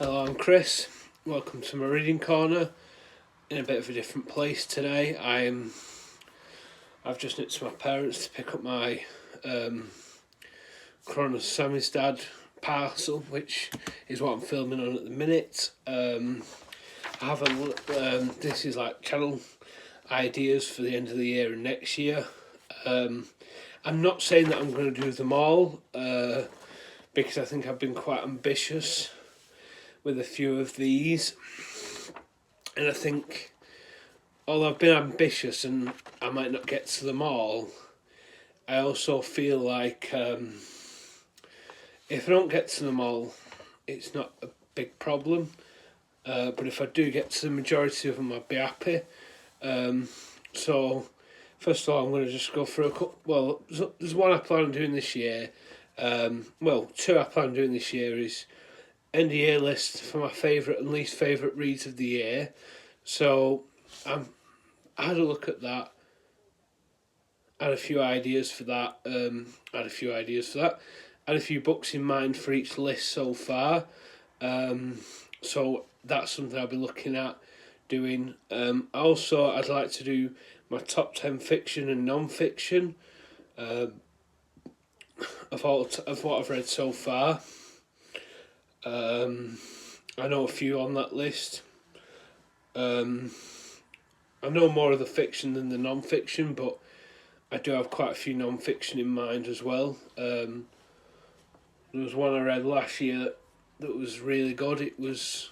Hello, I'm Chris. Welcome to my reading corner. In a bit of a different place today. I've just nipped to my parents to pick up my Cronus Samizdat parcel, which is what I'm filming on at the minute. This is like channel ideas for the end of the year and next year. I'm not saying that I'm going to do them all because I think I've been quite ambitious with a few of these, and I think although I've been ambitious and I might not get to them all, I also feel like if I don't get to them all, it's not a big problem, but if I do get to the majority of them, I'd be happy. So first of all, I'm going to just go through a couple. Well, there's one I plan on doing this year. Two I plan on doing this year is end of year list for my favourite and least favourite reads of the year. So I had a look at that. Had a few ideas for that. Had a few books in mind for each list so far. So that's something I'll be looking at doing. Also, I'd like to do my top 10 fiction and non-fiction of what I've read so far. I know a few on that list. I know more of the fiction than the non-fiction, but I do have quite a few non-fiction in mind as well. There was one I read last year that was really good. It was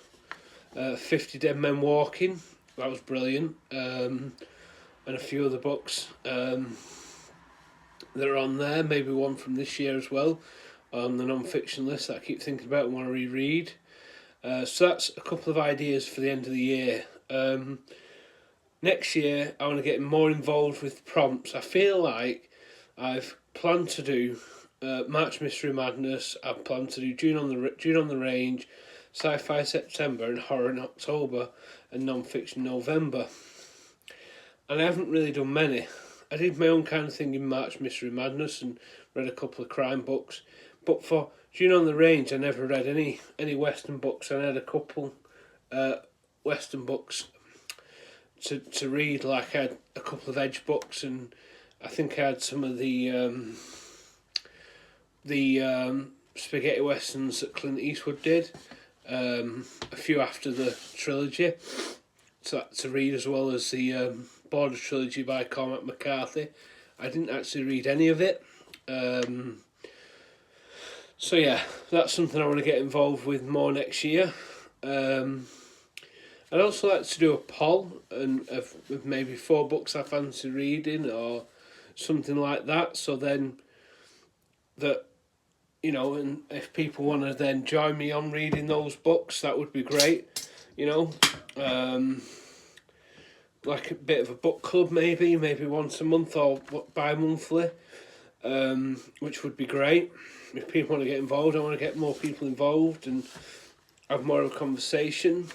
50 Dead Men Walking. That was brilliant. And a few other books that are on there. Maybe one from this year as well on the non-fiction list that I keep thinking about and want to reread. So that's a couple of ideas for the end of the year. Next year I want to get more involved with prompts. I feel like I've planned to do March Mystery Madness. I've planned to do June on the Range, Sci-Fi September, and Horror in October, and non-fiction November. And I haven't really done many. I did my own kind of thing in March Mystery Madness and read a couple of crime books. But for June on the Range, I never read any Western books. I had a couple Western books to read. Like I had a couple of Edge books, and I think I had some of the spaghetti westerns that Clint Eastwood did. A few after the trilogy to read, as well as the Border trilogy by Cormac McCarthy. I didn't actually read any of it. So yeah, that's something I want to get involved with more next year. I'd also like to do a poll of maybe 4 books I fancy reading or something like that. So then that, and if people want to then join me on reading those books, that would be great. Like a bit of a book club maybe once a month or bi-monthly, which would be great. If people want to get involved, I want to get more people involved and have more of a conversation.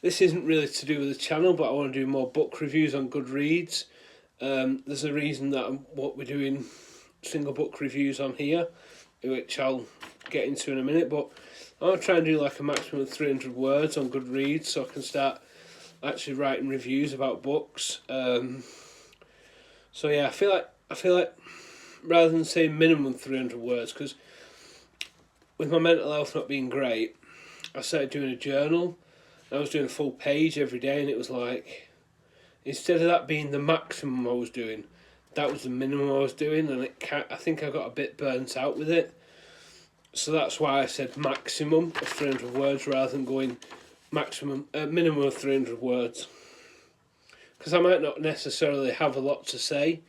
This isn't really to do with the channel, but I want to do more book reviews on Goodreads. There's a reason that what we're doing single book reviews on here, which I'll get into in a minute, but I want to try and do like a maximum of 300 words on Goodreads so I can start actually writing reviews about books. So yeah, I feel like rather than saying minimum 300 words, because with my mental health not being great, I started doing a journal. I was doing a full page every day, and it was like, instead of that being the maximum I was doing, that was the minimum I was doing, and I think I got a bit burnt out with it. So that's why I said maximum of 300 words rather than going minimum of 300 words. Because I might not necessarily have a lot to say,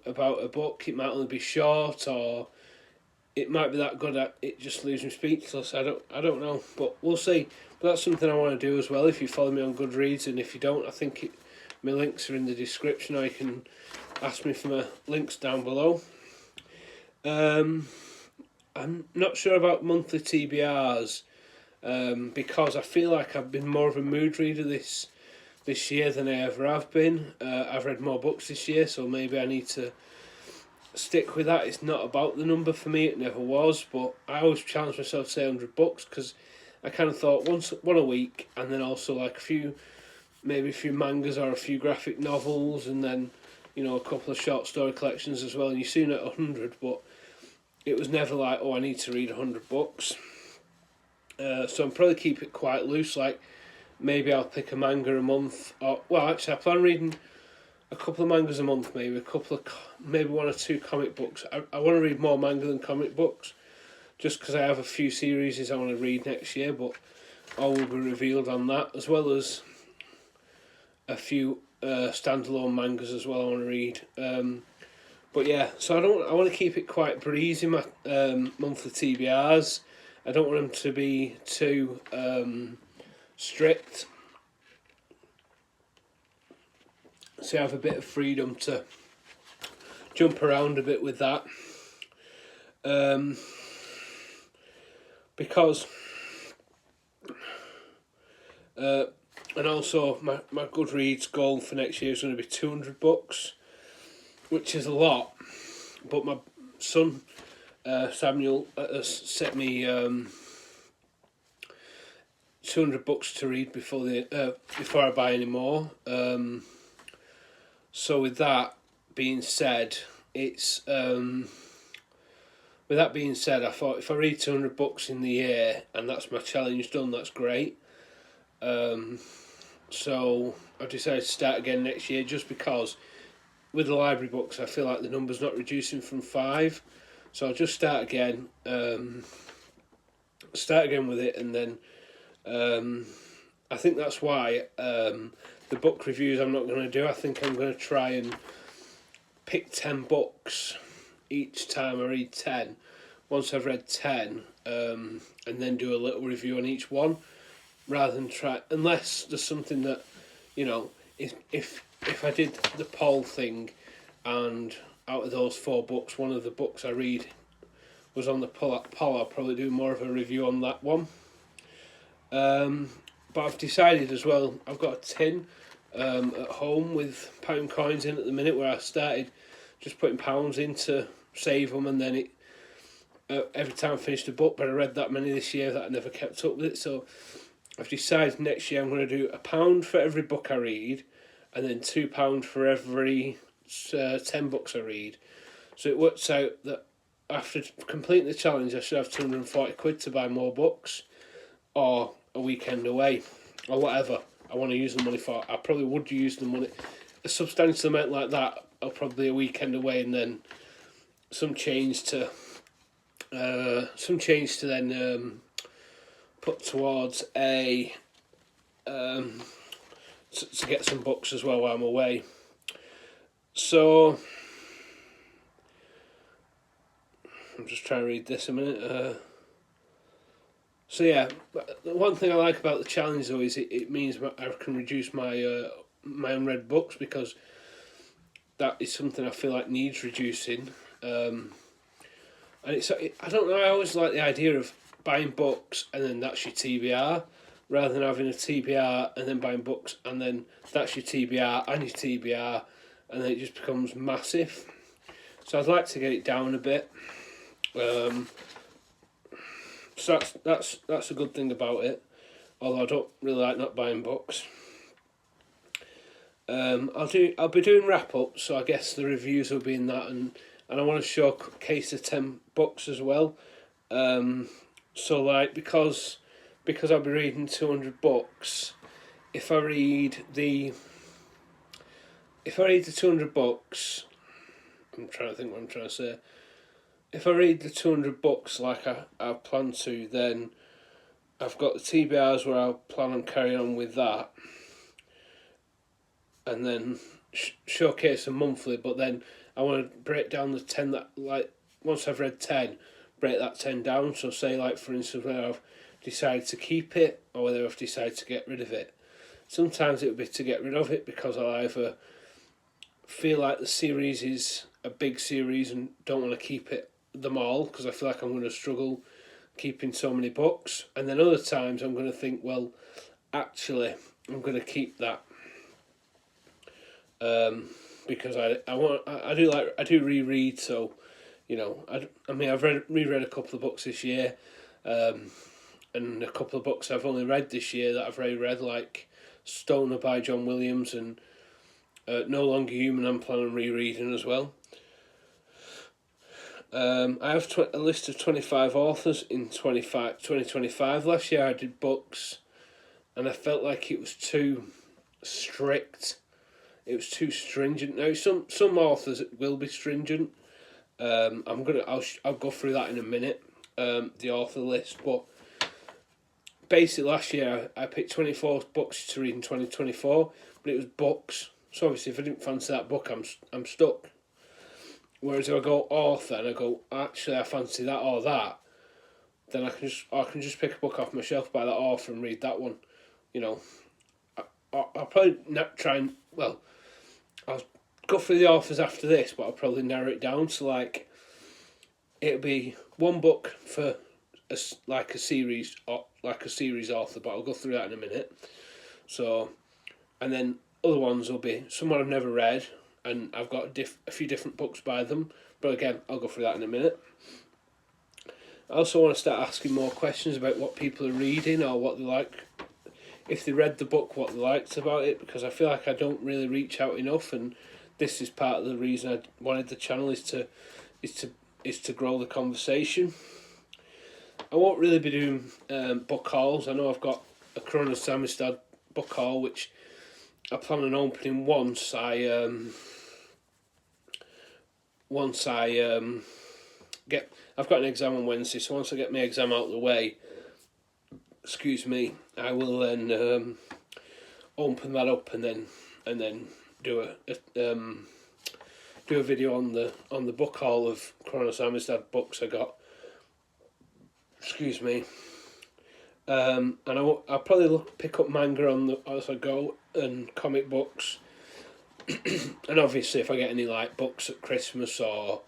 about a book. It might only be short, or it might be that good at it just leaves me speechless. I don't know, but we'll see. But that's something I want to do as well. If you follow me on Goodreads, and if you don't, I think my links are in the description, or you can ask me for my links down below. I'm not sure about monthly TBRs because I feel like I've been more of a mood reader this year than I ever have been. I've read more books this year, so maybe I need to stick with that. It's not about the number for me. It never was. But I always challenge myself to say 100 books because I kind of thought one a week, and then also like maybe a few mangas or a few graphic novels, and then a couple of short story collections as well. And you're soon at 100, but it was never like, oh, I need to read 100 books. So I'm probably keep it quite loose. Like maybe I'll pick a manga a month, or actually I plan on reading a couple of mangas a month, maybe one or two comic books. I want to read more manga than comic books, just because I have a few series I want to read next year, but all will be revealed on that, as well as a few standalone mangas as well I want to read. But yeah, so I want to keep it quite breezy, my monthly TBRs. I don't want them to be too strict. So I have a bit of freedom to jump around a bit with that. Because and also my Goodreads goal for next year is going to be 200 books, which is a lot, but my son Samuel has set me 200 books to read before I buy any more. So with that being said, I thought if I read 200 books in the year and that's my challenge done, that's great. So I decided to start again next year, just because with the library books I feel like the number's not reducing from 5. So I'll just start again with it, and then I think that's why the book reviews I'm not going to do. I think I'm going to try and pick 10 books each time I read 10. Once I've read 10, and then do a little review on each one, rather than unless there's something that, if I did the poll thing, and out of those 4 books, one of the books I read was on the poll, I'll probably do more of a review on that one. But I've decided as well, I've got a tin at home with pound coins in at the minute, where I started just putting pounds in to save them, and then every time I finished a book, but I read that many this year that I never kept up with it. So I've decided next year I'm going to do £1 for every book I read, and then £2 for every 10 books I read. So it works out that after completing the challenge, I should have £240 to buy more books, or a weekend away, or whatever I want to use the money for. I probably would use the money, a substantial amount like that, or probably a weekend away, and then some change to then put towards to get some books as well while I'm away. So I'm just trying to read this a minute. So yeah, the one thing I like about the challenge though is it means I can reduce my my unread books, because that is something I feel like needs reducing. And I don't know, I always like the idea of buying books and then that's your TBR, rather than having a TBR and then buying books and then that's your TBR and your TBR, and then it just becomes massive. So I'd like to get it down a bit. So that's a good thing about it, although I don't really like not buying books. I'll be doing wrap ups, so I guess the reviews will be in that, and I want to showcase the 10 books as well. So like because I'll be reading 200 books, if I read the 200 books, I'm trying to think what I'm trying to say. If I read the 200 books like I plan to, then I've got the TBRs where I'll plan on carrying on with that, and then showcase them monthly. But then I want to break down the 10 that, like, once I've read 10, break that 10 down. So say, like, for instance, whether I've decided to keep it or whether I've decided to get rid of it. Sometimes it would be to get rid of it, because I'll either feel like the series is a big series and don't want to keep them all, because I feel like I'm going to struggle keeping so many books, and then other times I'm going to think, well, actually I'm going to keep that because I do reread, so I mean I've reread a couple of books this year, and a couple of books I've only read this year that I've reread, like Stoner by John Williams and No Longer Human. I'm planning on rereading as well. I have a list of 25 authors in 2025. Last year I did books, and I felt like it was too strict. It was too stringent. Now some authors will be stringent. I'll go through that in a minute. The author list, but basically last year I picked 24 books to read in 2024, but it was books. So obviously, if I didn't fancy that book, I'm stuck. Whereas if I go author and I go, actually I fancy that or that, then I can just pick a book off my shelf by that author and read that one. I'll probably not try and I'll go through the authors after this, but I'll probably narrow it down to like it'll be one book for a series author, but I'll go through that in a minute. So, and then other ones will be someone I've never read, and I've got a few different books by them. But again, I'll go through that in a minute. I also want to start asking more questions about what people are reading or what they like. If they read the book, what they liked about it, because I feel like I don't really reach out enough, and this is part of the reason I wanted the channel is to grow the conversation. I won't really be doing book hauls. I know I've got a Kronos Amistad book haul, which I plan on opening once I get. I've got an exam on Wednesday, so once I get my exam out of the way, I will then open that up and then do a video on the book haul of Kronos Amistad books I got. And I'll probably pick up manga as I go, and comic books. And obviously, if I get any like books at Christmas or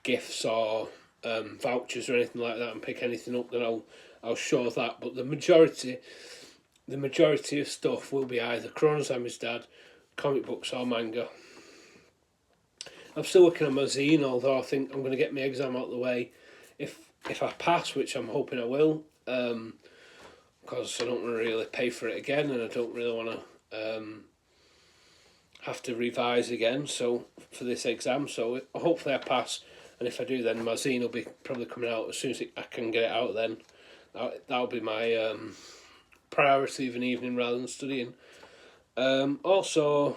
gifts or vouchers or anything like that, and pick anything up, then I'll show that. But the majority of stuff will be either Kronos Amistad, comic books, or manga. I'm still working on my zine, although I think I'm going to get my exam out of the way. If I pass, which I'm hoping I will, because I don't want to really pay for it again, and I don't really want to have to revise again. So for this exam, so hopefully I pass, and if I do, then my zine will be probably coming out as soon as I can get it out. Then that'll be my priority of an evening rather than studying. Also,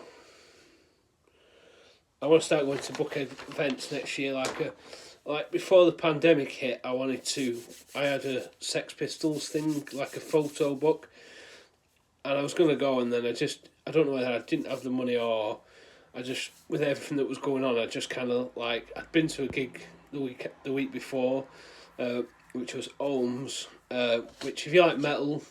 I want to start going to book events next year, like before the pandemic hit. I had a Sex Pistols thing, like a photo book, and I was going to go, and then I don't know whether I didn't have the money or I just, with everything that was going on, I just kind of like, I'd been to a gig the week before, which was Ohms, which if you like metal,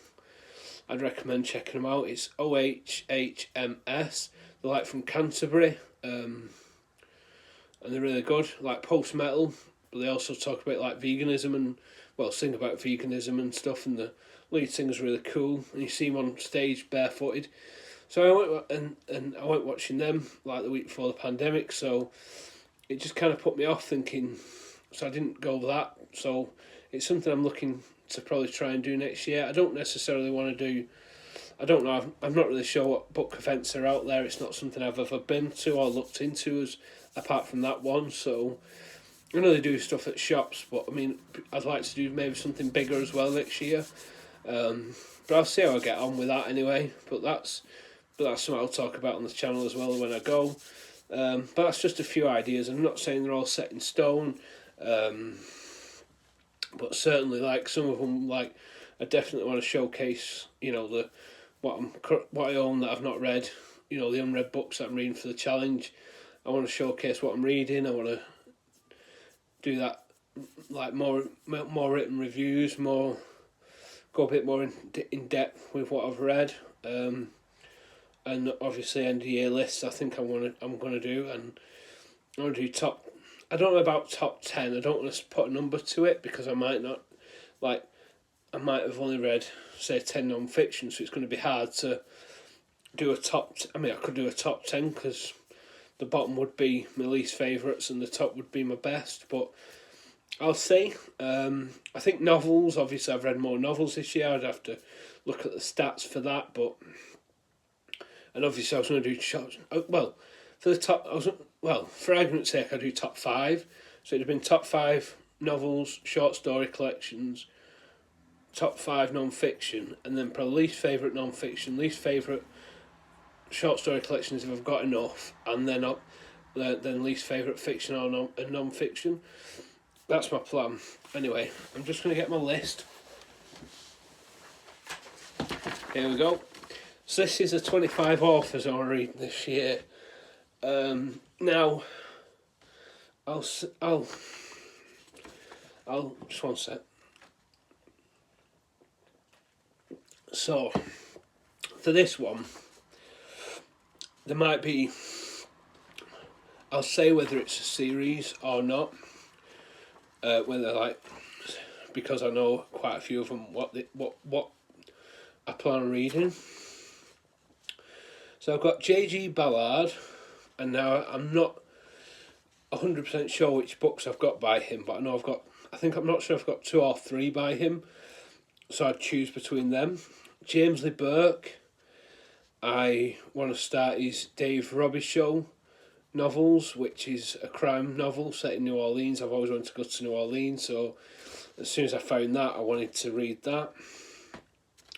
I'd recommend checking them out. It's OHHMS. They're like from Canterbury, and they're really good, like post metal, but they also talk about like veganism and sing about veganism and stuff, and the lead singer's really cool, and you see him on stage barefooted. So I went watching them like the week before the pandemic, so it just kind of put me off thinking, so I didn't go with that. So it's something I'm looking to probably try and do next year. I don't necessarily want to do, I don't know, I'm not really sure what book events are out there. It's not something I've ever been to or looked into apart from that one. So I know they do stuff at shops, but I mean, I'd like to do maybe something bigger as well next year. But I'll see how I get on with that anyway. But that's something I'll talk about on the channel as well when I go. But that's just a few ideas. I'm not saying they're all set in stone. But certainly, like some of them, like I definitely want to showcase, what I own that I've not read, the unread books that I'm reading for the challenge. I want to showcase what I'm reading. I want to do that, like more written reviews, go a bit more in depth with what I've read, and obviously end of year lists. I think I'm gonna do, and I want to do top. I don't know about top 10. I don't want to put a number to it because I might not, I might have only read, say, 10 non-fiction, so it's going to be hard to do a top. I mean, I could do a top 10 because the bottom would be my least favourites and the top would be my best, but I'll see. I think novels, obviously I've read more novels this year, I'd have to look at the stats for that, but... And obviously I was going to do... for the top... for argument's sake, I'd do top 5. So it'd have been top 5 novels, short story collections, top 5 non-fiction, and then probably least favourite non-fiction, least favourite short story collections if I've got enough, and then least favourite fiction or non-fiction. That's my plan. Anyway, I'm just going to get my list. Here we go. So this is the 25 authors I'll read this year. Now, I'll just one sec. So, for this one, there might be... I'll say whether it's a series or not. Whether because I know quite a few of them, what I plan on reading. So I've got J.G. Ballard, and now I'm not 100% sure which books I've got by him, but I know I'm not sure if I've got 2 or 3 by him, so I'd choose between them. James Lee Burke, I want to start his Dave Robicheaux novels, which is a crime novel set in New Orleans. I've always wanted to go to New Orleans, so as soon as I found that, I wanted to read that.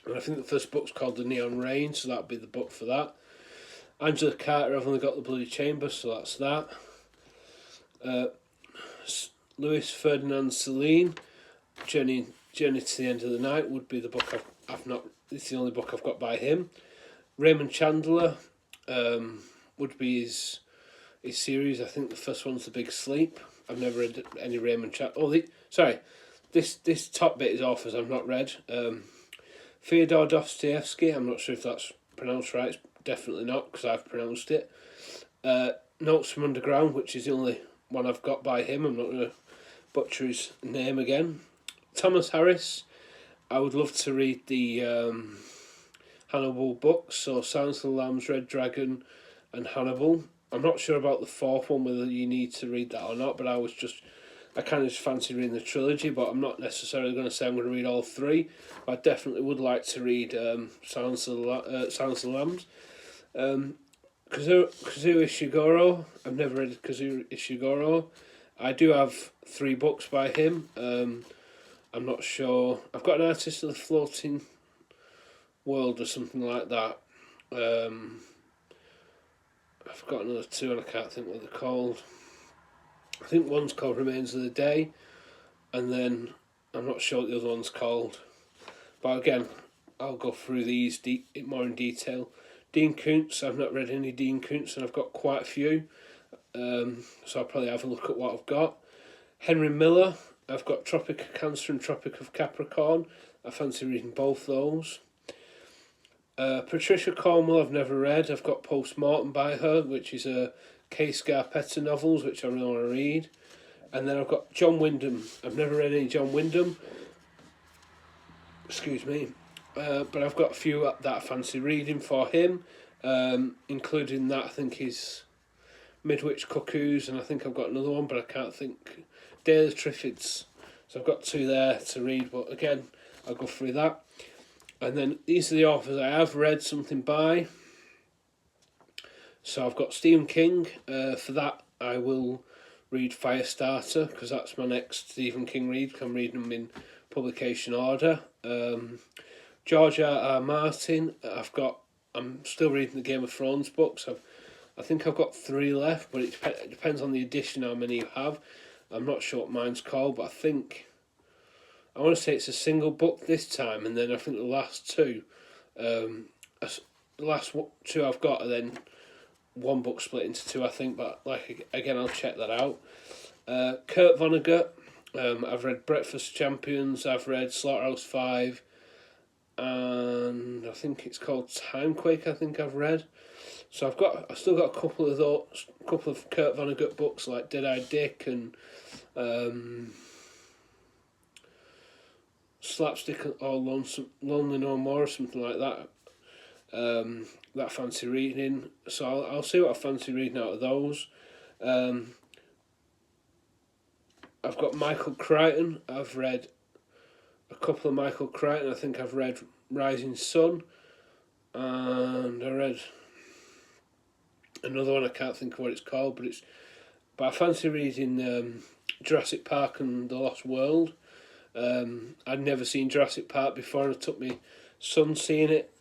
And I think the first book's called The Neon Rain, so that'd be the book for that. Angela Carter, I've only got The Bloody Chamber, so that's that. Louis Ferdinand Céline, Journey to the End of the Night would be the book I've not. It's the only book I've got by him. Raymond Chandler would be his series. I think the first one's The Big Sleep. I've never read any Raymond Chandler. This top bit is authors I've not read. Fyodor Dostoevsky, I'm not sure if that's pronounced right. It's definitely not, because I've pronounced it. Notes from Underground, which is the only one I've got by him. I'm not going to butcher his name again. Thomas Harris, I would love to read the Hannibal books, so Silence of the Lambs, Red Dragon and Hannibal. I'm not sure about the 4th one, whether you need to read that or not, but I kind of just fancy reading the trilogy, but I'm not necessarily going to say I'm going to read all 3. I definitely would like to read Silence of the Lambs. Kazuo Ishiguro, I've never read Kazuo Ishiguro. I do have 3 books by him. I'm not sure. I've got An Artist of the Floating World or something like that. I've got another 2 and I can't think what they're called. I think one's called Remains of the Day, and then I'm not sure what the other one's called. But again, I'll go through these more in detail. Dean Koontz, I've not read any Dean Koontz, and I've got quite a few. So I'll probably have a look at what I've got. Henry Miller, I've got Tropic of Cancer and Tropic of Capricorn. I fancy reading both those. Patricia Cornwell, I've never read. I've got Postmortem by her, which is a Kay Scarpetta novels, which I really want to read. And then I've got John Wyndham. I've never read any John Wyndham. Excuse me. But I've got a few that I fancy reading for him, including that I think is Midwich Cuckoos, and I think I've got another one, but I can't think. Day of the Triffids. So I've got 2 there to read, but again, I'll go through that. And then these are the authors I have read something by. So I've got Stephen King. For that, I will read Firestarter, because that's my next Stephen King read, because I'm reading them in publication order. George R.R. Martin, I'm still reading the Game of Thrones books. I think I've got 3 left, but it depends on the edition how many you have. I'm not sure what mine's called, but I want to say it's a single book this time, and then I think the last 2, the last 2 I've got are then one book split into 2, I think, but again, I'll check that out. Kurt Vonnegut, I've read Breakfast Champions, I've read Slaughterhouse-5, and I think it's called Timequake, I think I've read. So I've still got a couple of Kurt Vonnegut books like Dead-Eyed Dick and Slapstick or Lonely No More or something like that. that I fancy reading. So I'll see what I fancy reading out of those. I've got Michael Crichton. I've read a couple of Michael Crichton. I think I've read Rising Sun, and I read another one. I can't think of what it's called, but I fancy reading Jurassic Park and the Lost World. I'd never seen Jurassic Park before, and it took me son seeing it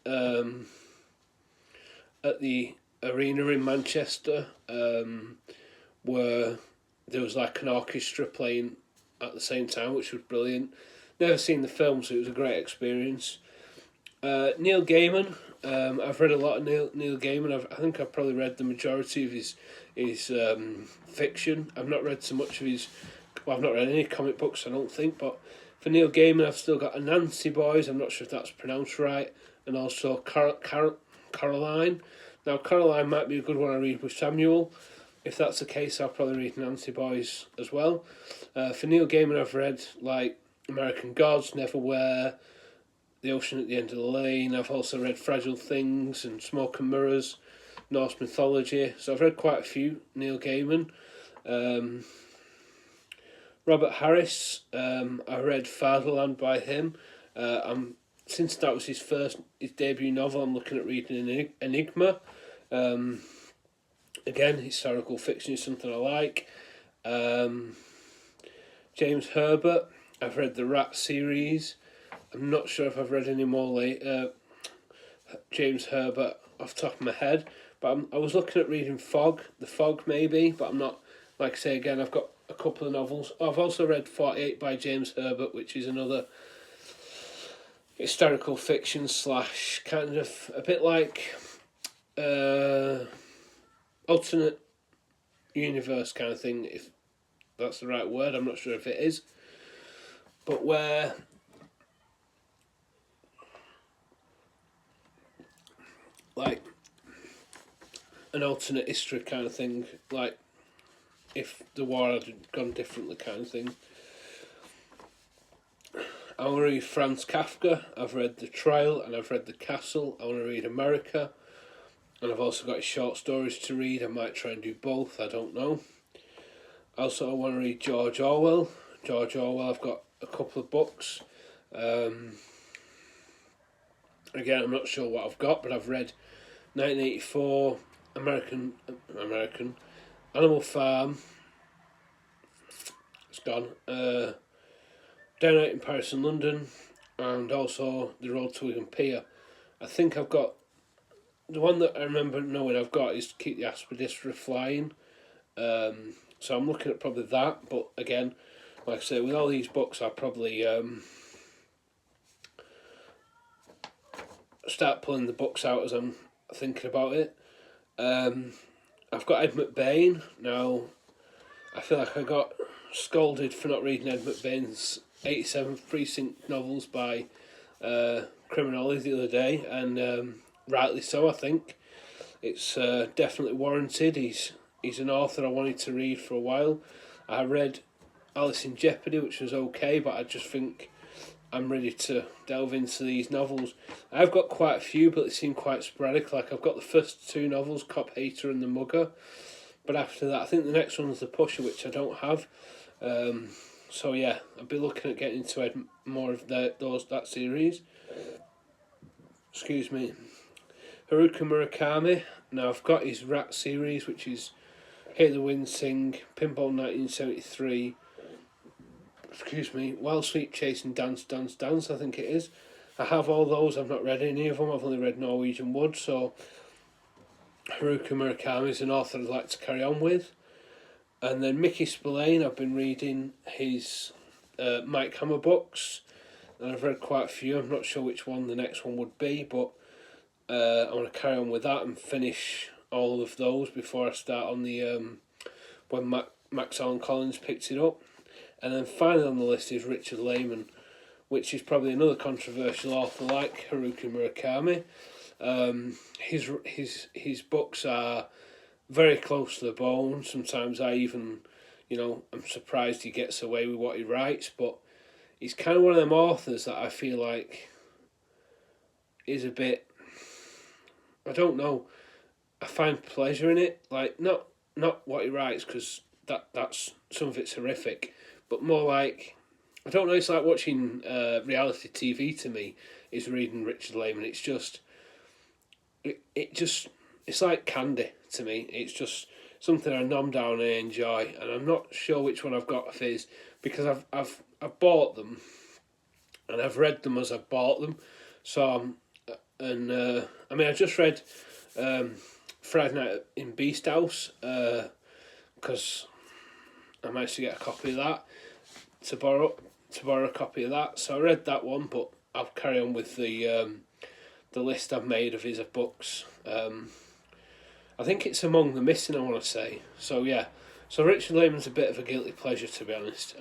at the arena in Manchester, where there was like an orchestra playing at the same time, which was brilliant. Never seen the film, so it was a great experience. Neil Gaiman. I've read a lot of Neil Gaiman. I think I've probably read the majority of his fiction. I've not read so much of his. Well, I've not read any comic books, I don't think. But for Neil Gaiman, I've still got Anansi Boys. I'm not sure if that's pronounced right, and also Coraline. Now, Coraline might be a good one I read with Samuel. If that's the case, I'll probably read Nancy Boys as well. For Neil Gaiman, I've read like American Gods, Neverwhere, The Ocean at the End of the Lane. I've also read Fragile Things and Smoke and Mirrors, Norse mythology. So I've read quite a few Neil Gaiman. Robert Harris, I read Fatherland by him. Since that was his debut novel, I'm looking at reading Enigma. Again, historical fiction is something I like. James Herbert, I've read the Rat series. I'm not sure if I've read any more James Herbert off the top of my head, but I was looking at reading The Fog maybe, but I'm not, like I say again, I've got a couple of novels. I've also read 48 by James Herbert, which is another historical fiction / kind of a bit like alternate universe kind of thing, if that's the right word. I'm not sure if it is, but where like an alternate history kind of thing, like if the war had gone differently kind of thing. I want to read Franz Kafka. I've read The Trial and I've read The Castle. I want to read America, and I've also got his short stories to read. I might try and do both, I don't know. Also, I want to read George Orwell. I've got a couple of books. Again, I'm not sure what I've got, but I've read 1984, American Animal Farm. It's gone. Down Out in Paris and London, and also The Road to Wigan Pier. I think I've got the one that I remember knowing I've got is Keep the Aspidistra Flying. So I'm looking at probably that, but again, like I say, with all these books, I'll probably start pulling the books out as I'm thinking about it. I've got Ed McBain. Now, I feel like I got scolded for not reading Ed McBain's 87 Precinct novels by Criminology the other day, and rightly so, I think. It's definitely warranted. He's an author I wanted to read for a while. I read Alice in Jeopardy, which was okay, but I just think I'm ready to delve into these novels. I've got quite a few, but they seem quite sporadic. Like, I've got the first two novels, Cop Hater and The Mugger, but after that, I think the next one's The Pusher, which I don't have. So yeah, I'll be looking at getting into more of that series. Excuse me. Haruki Murakami. Now, I've got his Rat series, which is Hear the Wind Sing, Pinball 1973, excuse me, Wild Sweet Chase and Dance, Dance, Dance, I think it is. I have all those. I've not read any of them. I've only read Norwegian Wood, so Haruki Murakami is an author I'd like to carry on with. And then Mickey Spillane, I've been reading his Mike Hammer books, and I've read quite a few. I'm not sure which one the next one would be, but I want to carry on with that and finish all of those before I start on the when Max Allan Collins picks it up. And then finally on the list is Richard Lehman, which is probably another controversial author like Haruki Murakami. His books are very close to the bone. Sometimes I even, I'm surprised he gets away with what he writes, but he's kind of one of them authors that I feel like is a bit I don't know. I find pleasure in it. Like not what he writes, because that's some of it's horrific, but more like, I don't know. It's like watching reality TV to me. Is reading Richard Lehman. It's just it's like candy to me. It's just something I nom down and enjoy, and I'm not sure which one I've got of his, because I've bought them and I've read them as I've bought them. So I mean, I just read Friday Night in Beast House, because I managed to get a copy of that to borrow a copy of that. So I read that one, but I'll carry on with the list I've made of his books. I think it's Among the Missing, I want to say. So yeah, so Richard Lehman's a bit of a guilty pleasure, to be honest.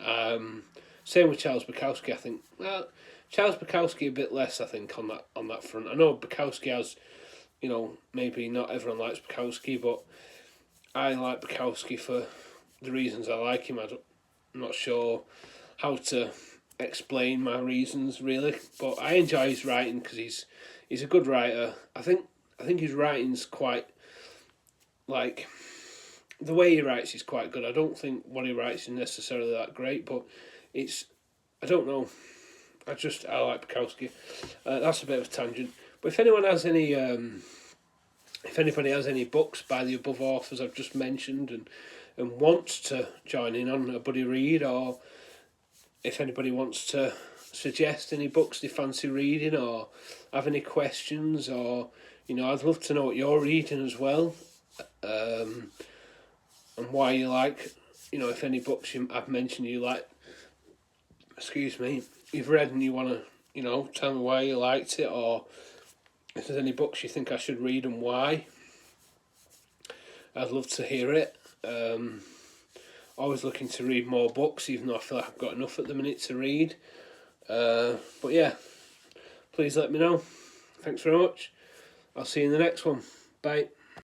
Same with Charles Bukowski, I think. Well, Charles Bukowski a bit less, I think, on that front. I know Bukowski has, maybe not everyone likes Bukowski, but I like Bukowski for the reasons I like him. I'm not sure how to explain my reasons, really, but I enjoy his writing because he's a good writer. I think his writing's quite, like, the way he writes is quite good. I don't think what he writes is necessarily that great, but I don't know. I like Bukowski. That's a bit of a tangent. But if anyone has any, if anybody has any books by the above authors I've just mentioned and wants to join in on a buddy read, or if anybody wants to suggest any books they fancy reading, or have any questions, or I'd love to know what you're reading as well, and why you like, if any books I've mentioned you like, you've read and you want to, tell me why you liked it, or if there's any books you think I should read and why. I'd love to hear it. Always looking to read more books, even though I feel like I've got enough at the minute to read. But yeah, please let me know. Thanks very much. I'll see you in the next one. Bye.